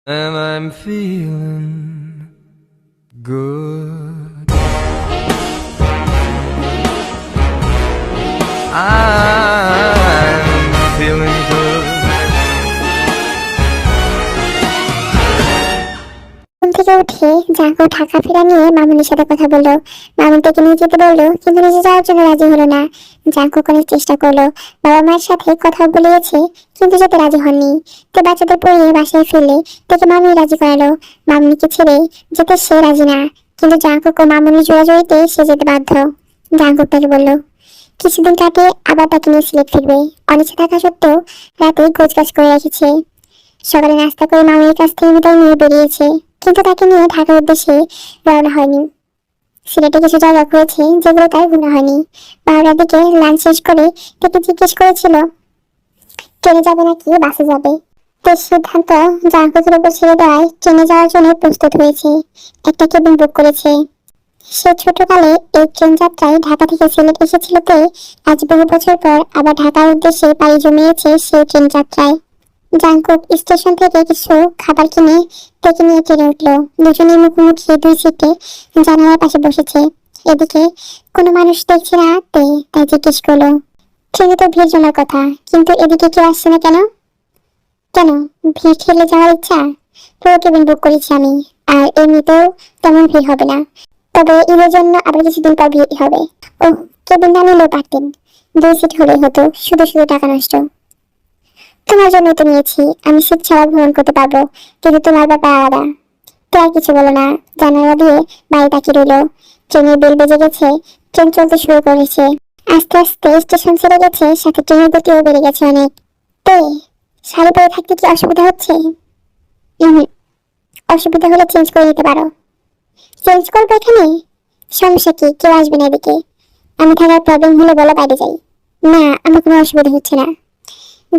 And I'm feeling good. I'm feeling good. ঘুম থেকে উঠে জাঙ্কু ঢাকা ফেরা নিয়ে মামুনির সাথে কথা বললো। মামুন তাকে নিয়ে যেতে বললো, কিন্তু নিজে যাওয়ার জন্য রাজি হলো না। জাঙ্কু অনেক চেষ্টা করলো, বাবা মায়ের সাথে কথা বলিয়েছে, কিন্তু যেতে রাজি হননি। তো বাচ্চাদের পড়িয়ে বাসায় ফিরলে তাকে মামুনি রাজি করালো। মামুনিকে ছেড়ে যেতে সে রাজি না, কিন্তু জাঙ্কু ও মামুনির জোড়াজড়িতে সে যেতে বাধ্য। জাঙ্কু তাকে বললো কিছুদিন কাটে আবার তাকে নিয়ে সিলেট ফিরবে। অনিচ্ছা থাকা সত্ত্বেও রাতে গোছগাছ করে রেখেছে। সকালে নাস্তা করে মামুনির কাছ থেকে বিদায় নিয়ে বেরিয়েছে, কিন্তু তাকে নিয়ে ঢাকার উদ্দেশ্যে রওনা হয়নি। সিলেটে কিছু জায়গা ঘুরেছে যেগুলো তার ঘোরা হয়নি। 12টার দিকে লাঞ্চ শেষ করে তাকে জিজ্ঞেস করেছিল ট্রেনে যাবে নাকি বাসে যাবে। তার সিদ্ধান্ত জাহাজের উপর ছেড়ে দেওয়ায় ট্রেনে যাওয়ার জন্য প্রস্তুত হয়েছে। একটা কেবিন বুক করেছে। সে ছোটকালে এই ট্রেন যাত্রায় ঢাকা থেকে সিলেট এসেছিল, তো আজ বহু বছর পর আবার ঢাকার উদ্দেশ্যে পাড়ি জমিয়েছে সেই ট্রেন যাত্রায়। জাঙ্কুক স্টেশন থেকে কিছু খাবার কিনে তাকে নিয়ে ট্রেনে উঠলো। দুজনের মুখোমুখি দুই সিটে জানালার পাশে বসেছে। এদিকে কোনো মানুষ দেখছে না, তাই জিজ্ঞেস করলো ট্রেনে তো ভিড় জমার কথা, কিন্তু এদিকে কেউ আসছে না কেন? কেন, ভিড় ঠেলে যাওয়ার ইচ্ছা? পুরো কেবিন বুক করেছি আমি, আর এমনিতেও তেমন ভিড় হবে না, তবে ঈদের জন্য আবার কিছুদিন পর ভিড় হবে। ও, কেবিন না নিলেও পারতেন, 2 সিট হলেই হতো, শুধু শুধু টাকা নষ্ট। তোমার জন্য তো নিয়েছি, আমি সিট ছাড়া ভ্রমণ করতে পারবো, কিন্তু তোমার ব্যাপার আলাদা। তো আর কিছু বলো না, জানালা দিয়ে বাইরে তাকিয়ে রইলো। ট্রেনের বেল বেজে গেছে, ট্রেন চলতে শুরু করেছে। আস্তে আস্তে স্টেশন ছেড়ে গেছে, সাথে ট্রেনের গতিও বেড়ে গেছে অনেক। তে শাড়ি পরে থাকতে কি অসুবিধা হচ্ছে? অসুবিধা হলে চেঞ্জ করে নিতে পারো। চেঞ্জ করবো এখানে? সমস্যা কি, কেউ আসবে না এদিকে। আমি থাকার প্রবলেম হলে বলো বাইরে যাই। না, আমার কোনো অসুবিধা হচ্ছে না।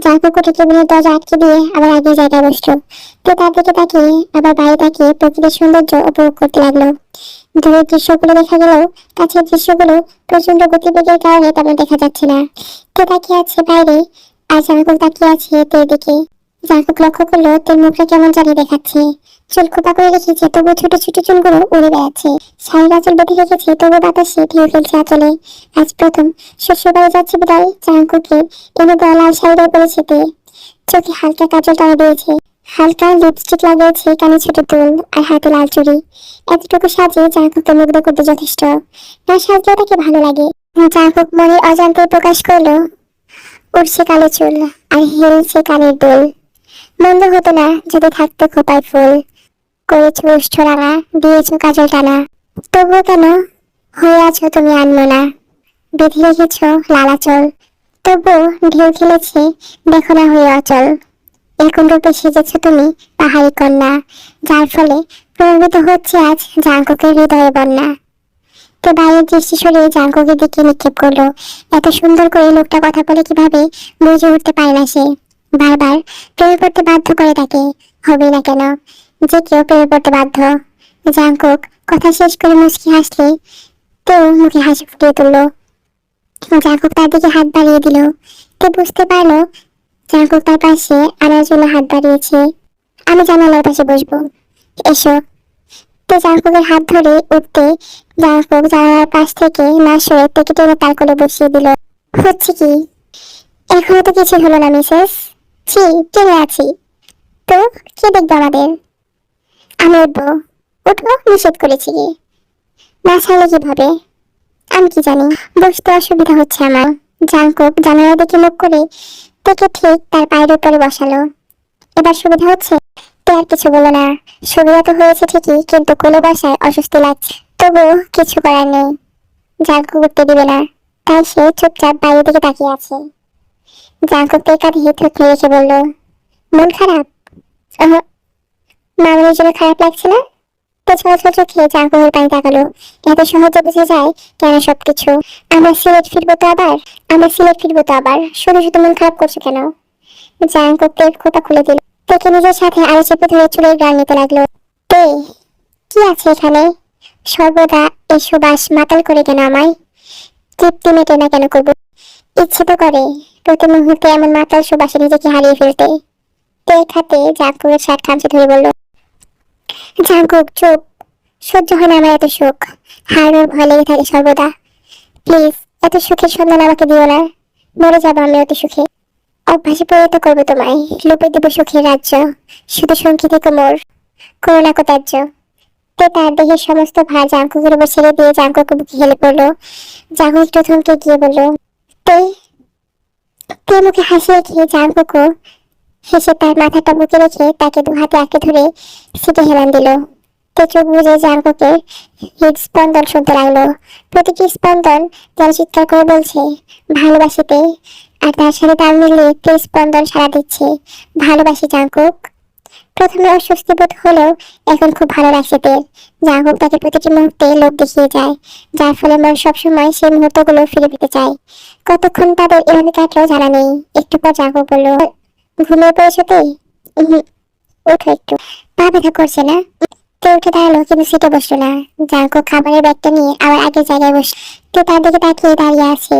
জাঙ্কু কোঠে কেবিনের দরজা আটকে দিয়ে আবার আগের জায়গায় বসলো। তো তার দিকে তাকিয়ে আবার বাইরে তাকিয়ে প্রকৃতির সৌন্দর্য উপভোগ করতে লাগলো। দূরের দৃশ্যগুলো দেখা গেলেও কাছের দৃশ্যগুলো প্রচন্ড গতিবেগের কারণে তেমন দেখা যাচ্ছে না। তো তাকিয়ে আছে বাইরে, আর জাঙ্কু তাকিয়ে আছে তের দিকে। জাঙ্কুক লক্ষ্য করলো তের মুখটা কেমন জানি দেখাচ্ছে। চুল খোপা করে রেখেছে, তবু ছোট ছোট চুলগুলো উড়ে বেড়াচ্ছে। শাড়ির আঁচল বেঁধে রেখেছে, তবু বাতাসে ঢেউ ফেলছে আঁচলে। আজ প্রথম শ্বশুরবাড়ি যাচ্ছে বিদায় জাঙ্কুকের এনে দেওয়া লাল শাড়িটাই পরেছে তে। চোখে হালকা কাজল টানা দিয়েছে, হালকা লিপস্টিক লাগিয়েছে, কানে ছোট দুল আর হাতে লাল চুড়ি। এতটুকু সাজে জাঙ্কুককে মুগ্ধ করতে যথেষ্ট। না সাজলেও তাকে ভালো লাগে। জাঙ্কুক মনের অজান্তে প্রকাশ করলো উড়ছে কালো চুল আর হেলছে কানের দুল। মন্দ হতো না যদি থাকতো খোপায় ফুল। করেছো ওষ্ঠ রাঙা, দিয়েছো কাজল টানা, তবুও কেন হয়ে আছো তুমি আনমনা। বেঁধে রেখেছ লালাচল, তবুও ঢেউ খেলেছে দেখো না হয়ে অচল। এরকম রূপে সেজেছ তুমি পাহাড়ি কন্যা, যার ফলে প্রভাবিত হচ্ছে আজ জাঙ্কুকের হৃদয়ে বন্যা। তো বাইরের দৃষ্টি সরিয়ে জাঙ্কুকের দিকে নিক্ষেপ করলো। এত সুন্দর করে লোকটা কথা বলে কিভাবে বুঝে উঠতে পারে না সে। বারবার প্রেমে পড়তে বাধ্য করে তাকে, হবে না কেন, যে কেউ প্রেমে পড়তে বাধ্য। জাঙ্কুক কথা শেষ করে মুচকি হাসলে তো মুখে হাসি ফুটিয়ে তুললো। জাঙ্কুক তার দিকে হাত বাড়িয়ে দিল। তে বুঝতে পারলো জাঙ্কুক তার পাশে আনার জন্য হাত বাড়িয়েছে। আমি জানালার পাশে বসবো, এসো। তো জাঙ্কুকের হাত ধরে উঠতে জাঙ্কুক জানালার পাশ থেকে না সরে তাকে টেনে তার কোলে বসিয়ে দিল। হচ্ছে কি? এখনো তো কিছু হলো না মিসেস। ছি, টেনে আছি তো, কে দেখবে আমাদের? আমি উঠবো। উঠবো নিষেধ করেছি কি? না ছাড়লে কিভাবে? আমি কি জানি, বসতে অসুবিধা হচ্ছে আমার। জাঙ্কুক জানালা দিকে মুখ করে তাকে ঠিক তার পায়ের উপরে বসালো। এবার সুবিধা হচ্ছে? তো আর কিছু বলো না। সুবিধা তো হয়েছে ঠিকই, কিন্তু কোলে বসায় অস্বস্তি লাগছে। তবুও কিছু করার নেই, জাঙ্কুক উঠতে দিবে না, তাই সে চুপচাপ বাইরের দিকে তাকিয়ে আছে। জাঙ্কুক তার কাঁধে থুতনি রেখে বলল, মন খারাপ? মামুনির জন্য খারাপ লাগছে না? তো ছলছল চোখে জাঙ্কুকের পানি তাকালো। এত সহজে বুঝে যায় কেন সবকিছু। আমরা সিলেট ফিরবো তো আবার, শুধু শুধু মন খারাপ করছো কেন? জাঙ্কুক তের খোপা খুলে দিল। তেকে নিজের সাথে আরো চেপে ধরে চুলের গান নিতে লাগলো। তে, কি আছে এখানে? সর্বদা এই সুবাস মাতাল করে কেন আমায়? তৃপ্তি মেটে না কেন করবো? ইচ্ছে তো করে প্রতি মুহূর্তে এমন মাতাল সুবাসে নিজেকে হারিয়ে ফেলতে। তে খাতে জাঙ্কুকের শার্ট খামচে ধরে বলল, জাঙ্কুক চুপ, সহ্য হয় না আমার এত সুখ, হারানোর ভয় লেগে থাকে সর্বদা। প্লিজ এত সুখের সন্ধান আমাকে দিও না, মরে যাবো আমি অত সুখে। অভ্যাসে পরিণত করবো তোমায়, লুপে দেবো সুখের রাজ্য, শুধু সঙ্গী থেকে মোর করোনা কোতার্য। তে তার দেহের সমস্ত ভার জাঙ্কুকের উপর ছেড়ে দিয়ে জাঙ্কুকের বুকে হেলে পড়লো। জাঙ্কুক একটু থমকে গিয়ে বলল, তে তে মুখে হাসি রেখে জাঙ্কুকও হেসে তার মাথাটা বুকে রেখে তাকে দু হাতে আঁকড়ে ধরে সিটে হেলান দিল। তে চোখ বুঝে জাঙ্কুকের হৃদস্পন্দন শুনতে লাগলো। প্রতিটি স্পন্দন যেন চিৎকার করে বলছে ভালোবাসিতে, আর তার সাথে তাল মিলিয়ে তে স্পন্দন সাড়া দিচ্ছে ভালোবাসি জাঙ্কুক। প্রথমে অস্বস্তি বোধ হলেও এখন খুব ভালো লাগছে তের। জাঙ্কুক তাকে প্রতিটি মুহূর্তে লোভ দেখিয়ে যায়, যার ফলে মন সবসময় সেই মুহূর্তগুলো ফিরে পেতে চায়। কতক্ষণ তাদের এভাবে কাটলো জানা নেই। একটু পর জাঙ্কুক বলল, ঘুমিয়ে পড়েছো তে? ওঠো একটু, পা ব্যথা করছে না? তে উঠে দাঁড়ালো কিন্তু সিটে বসলো না। জাঙ্কুক খাবারের ব্যাগটা নিয়ে আবার আগের জায়গায় বসে তে তার দিকে তাকিয়ে দাঁড়িয়ে আছে।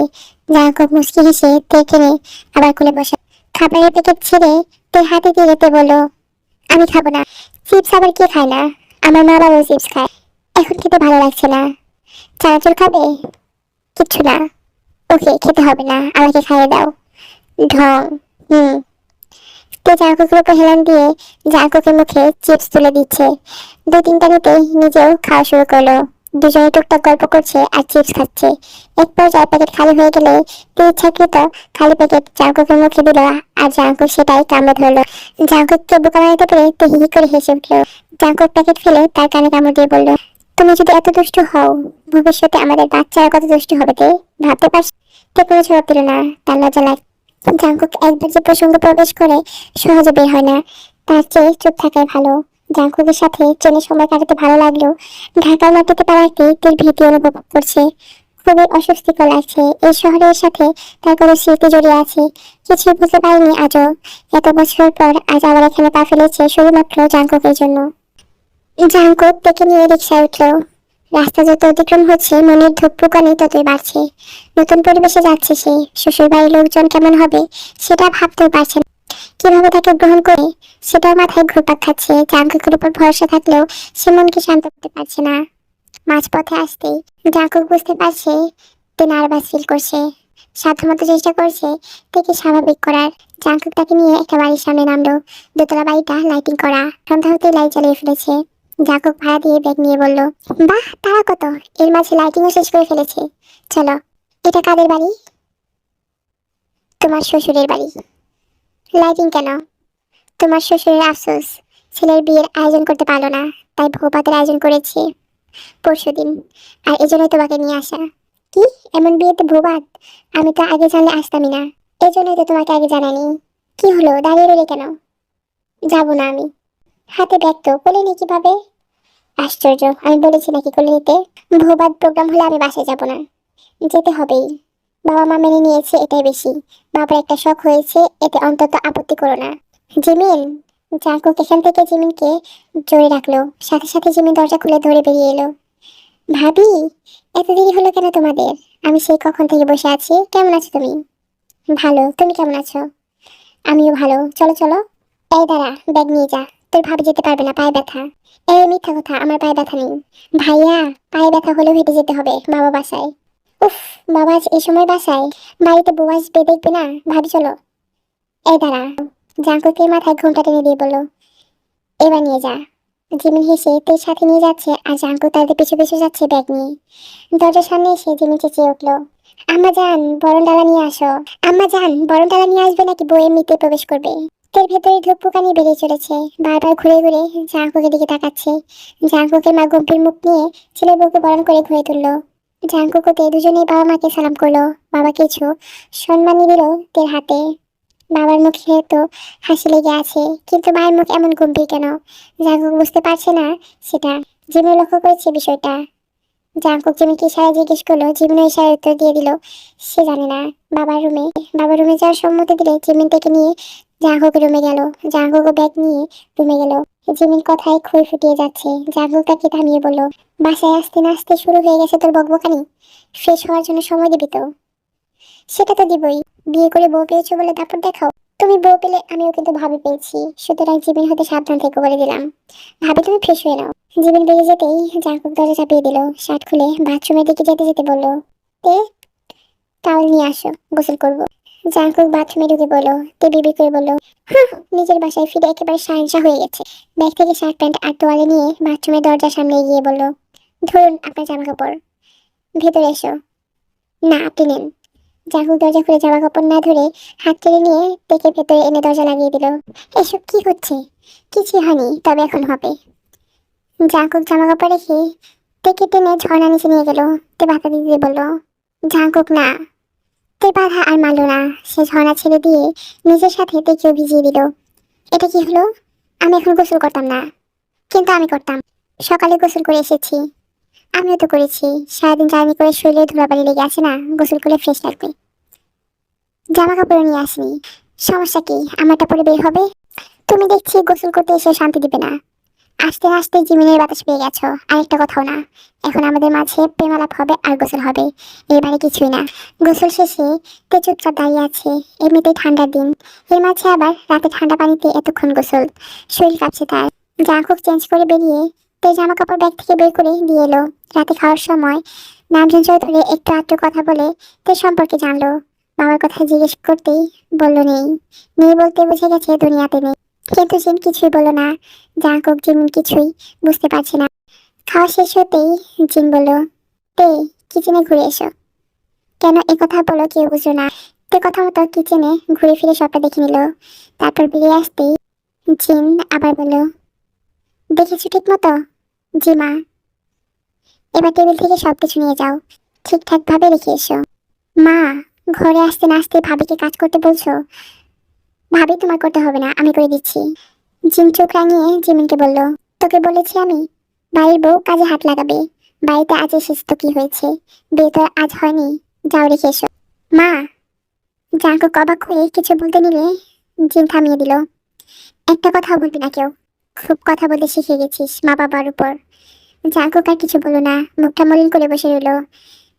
জাঙ্কুক মুচকি হেসে তে টেনে আবার কোলে বসে খাবারের প্যাকেট ছিঁড়ে তে হাতে দিয়ে তে বলল, আমি খাবো না। চিপস আবার কে খায় না? আমার মা বাবাও চিপস খায়। এখন খেতে ভালো লাগছে না। চানাচুর খাবে? কিচ্ছু না। ওকে খেতে হবে না, আমাকে খাইয়ে দাও। ঢং। হুম। তে জাঙ্কুকের উপর হেলান দিয়ে জাঙ্কুকের মুখে চিপস তুলে দিচ্ছে। দু তিনটা নিতে নিজেও খাওয়া শুরু করলো। দুজনে টুকটাক গল্প করছে আর চিপস খাচ্ছে। এক পর্যায়ে প্যাকেট খালি হয়ে গেলে তে ইচ্ছাকৃত খালি প্যাকেট জাঙ্কুকের মুখে দিল, আর জাঙ্কুক সেটাই কামড়ে ধরলো। জাঙ্কুককে বোকা বানাতে পেরে তে হি হি করে হেসে উঠলো। জাঙ্কুক প্যাকেট ফেলে তার কানে কামড় দিয়ে বলল, তুমি যদি এত দুষ্টু হও, ভবিষ্যতে আমাদের বাচ্চারা কত দুষ্টু হবে তে ভাবতে পারছি? তে কোনো জবাব দিল না, তার লজ্জা লাগে। জাঙ্কুক একবার যে প্রসঙ্গ প্রবেশ করে সহজে বের হয় না, তার চেয়ে চুপ থাকাই ভালো। জাঙ্কুকের সাথে ট্রেনে সময় কাটাতে ভালো লাগলো। ঢাকার মাটিতে পা রাখতেই তার ভীতি অনুভব করছে। খুবই অস্বস্তিকর লাগছে। এই শহরের সাথে তার কোনো স্মৃতি জড়িয়ে আছে, কিছুই বুঝতে পারিনি আজও। এত বছর পর আজ আবার এখানে পা ফেলেছে শুধুমাত্র জাঙ্কুকের জন্য। জাঙ্কুক তাকে নিয়ে রিকশায় উঠলো। রাস্তা যত অতিক্রম হচ্ছে মনের ধুকপুকানি ততই বাড়ছে। নতুন পরিবেশে যাচ্ছে সে, শ্বশুর বাড়ির লোকজন কেমন হবে সেটা ভাবতেও পারছে না। কিভাবে তাকে গ্রহণ করে সেটাও মাথায় ঘুরপাক খাচ্ছে। জাঙ্কুকের উপর ভরসা থাকলেও সে মনকে শান্ত করতে পারছে না। মাঝপথে আসতেই জাঙ্কুক বুঝতে পারছে তে নার্ভাস ফিল করছে। সাধ্যমতো চেষ্টা করছে তাকে স্বাভাবিক করার। জাঙ্কুক তাকে নিয়ে একটা বাড়ির সামনে নামলো। দোতলা বাড়িটা লাইটিং করা, সন্ধ্যা হতেই লাইট জ্বালিয়ে ফেলেছে। জাঙ্কুক ভাড়া দিয়ে ব্যাগ নিয়ে বলল, বাহ তারা কত, এর মাঝে লাইটিংও শেষ করে ফেলেছে। চলো। এটা কাদের বাড়ি? তোমার শ্বশুরের বাড়ি। লাইটিং কেন? তোমার শ্বশুরের আফসোস, ছেলের বিয়ের আয়োজন করতে পারলো না, তাই ভোপাতের আয়োজন করেছি পরশুদিন, আর এজন্যই তোমাকে নিয়ে আসা। কি এমন বিয়েতে ভোপাত? আমি তো আগে জানলে আসতামই না, এজন্যই তো তোমাকে আগে জানাইনি। কি হলো, দাঁড়িয়ে রইলে কেন? যাবো না আমি। হাতে ব্যাগ তো, কোলে নিয়ে কিভাবে? আশ্চর্য, আমি বলেছি নাকি কোলে নিতে? ভোপাত প্রোগ্রাম হলে আমি বাসায় যাবো না। যেতে হবেই, বাবা মা মেনে নিয়েছে এটাই বেশি। বাবার একটা শখ হয়েছে, এতে অন্তত আপত্তি করো না। জিমিন। জাঙ্কুক এখান থেকে জিমিনকে জোরে রাখলো। সাথে সাথে জিমিন দরজা খুলে ধরে বেরিয়ে এলো। ভাবি, এত দেরি হলো কেন তোমাদের? আমি সেই কখন থেকে বসে আছি। কেমন আছো তুমি? ভালো, তুমি কেমন আছো? আমিও ভালো। চলো চলো। এই দাঁড়া, ব্যাগ নিয়ে যা। তোর ভাবি যেতে পারবে না, পায়ে ব্যথা। এই মিথ্যা কথা, আমার পায়ে ব্যথা নেই। ভাইয়া, পায়ে ব্যথা হলেও হেঁটে যেতে হবে বাবা বাসায়। উফ, বাবা আজ এই সময় বাসায়? বাড়িতে বউ আসবে, দেখবে না। ভাবি চলো। এই দাঁড়া। জাঙ্কুকের মাথায় ঘোমটা টেনে দিয়ে বলল, এবার নিয়ে যা। জিমিন হেসে তের সাথে নিয়ে যাচ্ছে, আর জাঙ্কুক তাদের পিছু পিছু যাচ্ছে ব্যাগ নিয়ে। দরজার সামনে এসে জিমিন চেঁচিয়ে উঠলো, আম্মা জান বরণ ডালা নিয়ে আসো। আম্মা জান বরণ ডালা নিয়ে আসবে নাকি বউ এমনিতে প্রবেশ করবে? তের ভেতরে ধুকপুকানি বেরিয়ে চলেছে। বারবার ঘুরে ঘুরে জাঙ্কুকের দিকে তাকাচ্ছে। জাঙ্কুকের মা গম্ভীর মুখ নিয়ে ছেলের বউকে বরণ করে ঘুরে তুললো। জাঙ্কুক ও তে দুজনেই বাবা মাকে সালাম করলো। বাবা কিছু সম্মানী দিল তের হাতে। বাবার মুখে তো হাসি লেগে আছে, কিন্তু মায়ের মুখ এমন গম্ভীর কেন? জাঙ্কুক বুঝতে পারছে না সেটা। জিমিন লক্ষ্য করেছে বিষয়টা। জাঙ্কুক জিমিনকে ইশারা জিজ্ঞেস করলো, জিমিনও ইশারার উত্তর দিয়ে দিল সে জানে না। বাবার রুমে যাওয়ার সম্মতি দিলে জিমিন থেকে নিয়ে জাঙ্কুকের রুমে গেল। জাঙ্কুকও ব্যাগ নিয়ে রুমে গেল। জিমিন কথায় খুঁই ফুটিয়ে যাচ্ছে। জাঙ্কুক তাকে থামিয়ে বলল, বাসায় আসতে না আসতে শুরু হয়ে গেছে তোর বকবকানি। ফ্রেশ হওয়ার জন্য সময় দিবি তো? সেটা তো দিবই, বিয়ে করে বউ পেয়েছো বলে দাপট দেখাও। তুমি বউ পেলে আমিও কিন্তু ভাবি পেয়েছি, সুতরাং জীবন হতে সাবধান থেকে বলে দিলাম। ভাবি তুমি ফ্রেশ হয়ে নাও। জীবন বেরিয়ে যেতেই জাঙ্কুক দরজা চাপিয়ে দিল, শার্ট খুলে বাথরুমের দিকে যেতে যেতে বলল, তে টাওয়াল নিয়ে আসো, গোসল করবো। জাঙ্কুক বাথরুমে ঢুকে বলল, তে বিবি করে বলল, "হুঁ, নিজের বাসায় ফিরে একেবারে শাহেনশা হয়ে গেছে। ব্যাগ থেকে শার্ট প্যান্ট আর তোয়ালে নিয়ে বাথরুমের দরজার সামনে এগিয়ে বলল, ধরুন আপনার জামা কাপড়, ভেতরে এসো। না, আপনি নেন। জাঙ্কুক দরজা খুলে জামা কাপড় না ধরে হাত টেনে নিয়ে তেকে ভেতরে এনে দরজা লাগিয়ে দিল। এসব কি হচ্ছে? কিছুই হয়নি, তবে এখন হবে। জাঙ্কুক জামা কাপড় রেখে তেকে টেনে ঝর্ণা নিচে নিয়ে গেল। তে বাধা দিতে বলল, জাঙ্কুক না। তে বাধা আর মানল না, সে ঝর্ণা ছেড়ে দিয়ে নিজের সাথে তেকেও ভিজিয়ে দিল। এটা কি হলো? আমি এখন গোসল করতাম না, কিন্তু আমি করতাম। সকালে গোসল করে এসেছি। আমিও তো করেছি। সারাদিন জার্নি করে শরীরে ধুলাবালি লেগে আছে না, গোসল করলে ফ্রেশ লাগবে। জামা কাপড় নিয়ে আসিনি। সমস্যা কি, আমারটা পরে বের হবে। তুমি দেখছি গোসল করতে এসে শান্তি দিবে না। আসতে আসতে জিমিনের বাতাস পেয়ে গেছো, আরেকটা কথাও না। এখন আমাদের মাঝে প্রেমালাপ হবে আর গোসল হবে, এবারে কিছুই না। গোসল শেষে তে চুপচাপ দাঁড়িয়ে আছে। এমনিতেই ঠান্ডার দিন, এর মাঝে আবার রাতে ঠান্ডা পানিতে এতক্ষণ গোসল, শরীর কাঁপছে তার। জাঙ্কুক চেঞ্জ করে বেরিয়ে তে জামা কাপড় ব্যাগ থেকে বের করে দিয়ে এলো। রাতে খাওয়ার সময় নামজন চৌধুরী একটু আধটু কথা বলে তে সম্পর্কে জানলো। বাবার কথা জিজ্ঞেস করতেই বলল নেই। নেই বলতে বুঝে গেছে দুনিয়াতে নেই। কিন্তু জিন কিছুই বলল না। জাঙ্কুক জিমিন কিছুই বুঝতে পারছে না। খাওয়া শেষ হতেই জিন বলল, তে কিচেনে ঘুরে এসো। কেন এ কথা বলো কেউ বুঝলো না। তে কথা মতো কিচেনে ঘুরে ফিরে সবটা দেখে নিল। তারপর বেরিয়ে আসতেই জিন আবার বলল, দেখেছো ঠিক মতো? জি মা। এবার টেবিল থেকে সবকিছু নিয়ে যাও, ঠিকঠাক ভাবে রেখে এসো। মা, ঘরে আসতে না আসতে ভাবিকে কাজ করতে বলছো? ভাবি তোমার করতে হবে না, আমি করে দিচ্ছি। জিন চোখ রাঙিয়ে জিমিনকে বলল, তোকে বলেছি আমি, বাড়ির বউ কাজে হাত লাগাবে। বাড়িতে আজ এসেছে তো কি হয়েছে, বিয়ে তো আর আজ হয়নি। যাও রেখে এসো। মা, জাঙ্কুক অবাক হয়ে কিছু বলতে নিলে জিন থামিয়ে দিল। একটা কথা বলবি না কেউ, খুব কথা বলতে শিখে গেছিস মা বাবার উপর। জাঙ্কুক আর কিছু বলল না, মুখটা মলিন করে বসে রইল।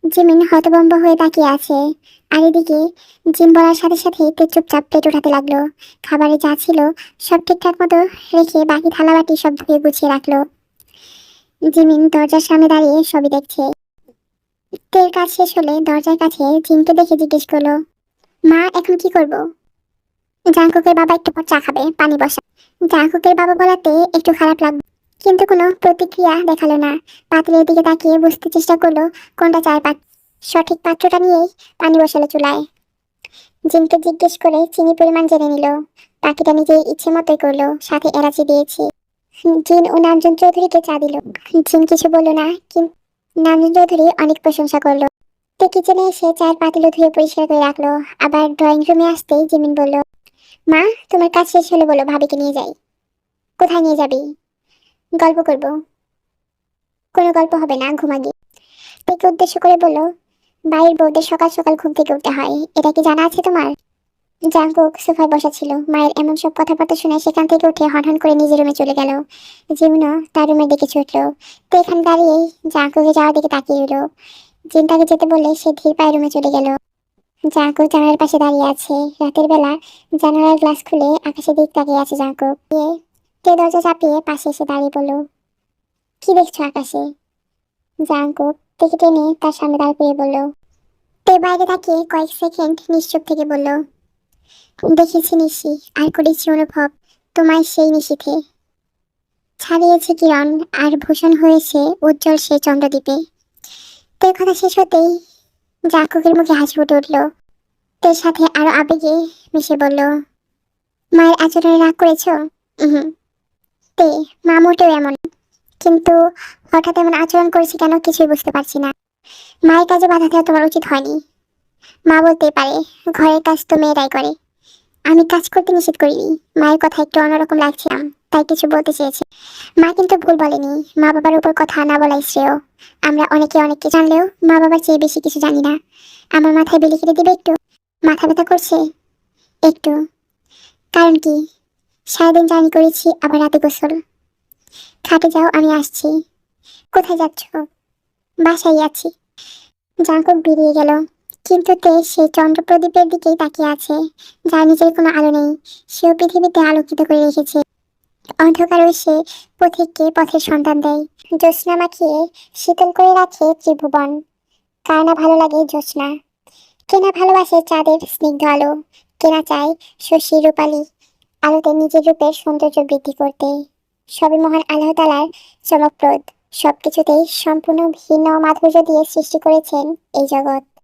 জিমিন হতভম্ব হয়ে তাকিয়ে আছে। আর এদিকে জিম বলার সাথে সাথে তে চুপচাপ প্লেট উঠাতে লাগলো। খাবারে যা ছিল সব ঠিকঠাক মতো রেখে বাকি থালাবাটি সব ধুয়ে গুছিয়ে রাখলো। জিমিন দরজার সামনে দাঁড়িয়ে সবই দেখছে। তের কাজ শেষ হলে দরজার কাছে জিমকে দেখে জিজ্ঞেস করলো, মা এখন কি করব? জাঙ্কুকের বাবা একটু পর চা খাবে, পানি বসা। জাঙ্কুকের বাবা বলাতে একটু খারাপ লাগলো, কিন্তু কোনো প্রতিক্রিয়া দেখালো না। পাত্রের দিকে তাকিয়ে বুঝতে চেষ্টা করলো কোনটা চায়ের পাত্র। সঠিক পাত্রটা নিয়েই পানি বসালো চুলায়। জিনকে জিজ্ঞেস করে চিনি পরিমাণ জেনে নিল। বাকিটা নিজের ইচ্ছে মতোই করলো, সাথে এলাচি দিয়েছি। জিন ও নামজন চৌধুরীকে চা দিল। জিন কিছু বললো না, কিন্তু নামজন চৌধুরী অনেক প্রশংসা করলো। তে কিচেনে এসে চায়ের পাতিলও ধুয়ে পরিষ্কার করে রাখলো। আবার ড্রয়িং রুমে আসতেই জিমিন বলল, মা, তোমার কাজ শেষ হলে বলো ভাবিকে নিয়ে যাই। কোথায় নিয়ে যাবি? গল্প করব। কোনো গল্প হবে না, ঘুমাগি। তেকে উদ্দেশ্য করে বলল, বাড়ির বউদের সকাল সকাল ঘুম থেকে উঠতে হয়, এটা কি জানা আছে তোমার? জাঙ্কুক সোফায় বসা ছিল। মায়ের এমন সব কথাবার্তা শুনে সেখান থেকে উঠে হনহন করে নিজের রুমে চলে গেল। জিমিনও তার রুমের দিকে ছুটলো। তো এখানে দাঁড়িয়েই জাঙ্কুকে যাওয়ার দিকে তাকিয়ে রইল। জিন তাকে যেতে বললে সে ধীর পায়ে রুমে চলে গেল। জাঙ্কুক জানালার পাশে দাঁড়িয়ে আছে। রাতের বেলা জানালার গ্লাস খুলে আকাশের দিক তাকিয়ে আছে জাঙ্কুক। কে দরজা চাপিয়ে পাশে এসে দাঁড়িয়ে বলল, কি দেখছো আকাশে? জাঙ্কুক থেকে টেনে তার সামনে দাঁড় করিয়ে বলল। তে বাইরে তাকিয়ে কয়েক সেকেন্ড নিশ্চুপ থেকে বলল, দেখেছি নিশি, আর করেছি অনুভব তোমায় সেই নিশীথে। ছাড়িয়েছে কিরণ আর ভূষণ হয়েছে উজ্জ্বল সেই চন্দ্রদ্বীপে। তের কথা শেষ হতেই জাঙ্কুকের মুখে হাসি ফুটে উঠল। তের সাথে আরো আবেগে মিশে বলল, মায়ের আচরণে রাগ করেছ? হুম। তে, মা মোটেও এমন, কিন্তু হঠাৎ এমন আচরণ করেছে কেন কিছুই বুঝতে পারছি না। মায়ের কাজে বাধা দেওয়া তোমার উচিত হয়নি। মা বলতেই পারে, ঘরের কাজ তো মেয়েরাই করে, আমি কাজ করতে নিষেধ করিনি। মায়ের কথা একটু অন্যরকম লাগছিলাম, তাই কিছু বলতে চেয়েছে। মা কিন্তু ভুল বলেনি, মা বাবার উপর কথা না বলাই শ্রেয়। আমরা অনেকে অনেককে জানলেও মা বাবার চেয়ে বেশি কিছু জানি না। আমার মাথায় বিলি কেটে দিবে একটু? মাথা ব্যথা করছে একটু? কারণ কি? সারাদিন জার্নি করেছি, আবার রাতে গোসল। খাটে যাও, আমি আসছি। কোথায় যাচ্ছ? বাসায় আছি। জাঙ্কুক বেরিয়ে গেল। কিন্তু তে সেই চন্দ্রপ্রদীপের দিকেই তাকিয়ে আছে, যার নিজের কোনো আলো নেই। সেও পৃথিবীতে আলোকিত করে রেখেছে। অন্ধকারও সে পথিককে পথের সন্ধান দেয়। জ্যোৎস্না মাখিয়ে শীতল করে রাখে ত্রিভুবন। কার না ভালো লাগে জ্যোৎস্না? কেনা ভালোবাসে চাঁদের স্নিগ্ধ আলো, কেনা চায় শশী রূপালী আলোতে নিজের রূপের সৌন্দর্য বৃদ্ধি করতে। সবই মহান আল্লাহ তাআলার চমকপ্রদ। সবকিছুতেই সম্পূর্ণ ভিন্ন মাধুর্য দিয়ে সৃষ্টি করেছেন এই জগৎ।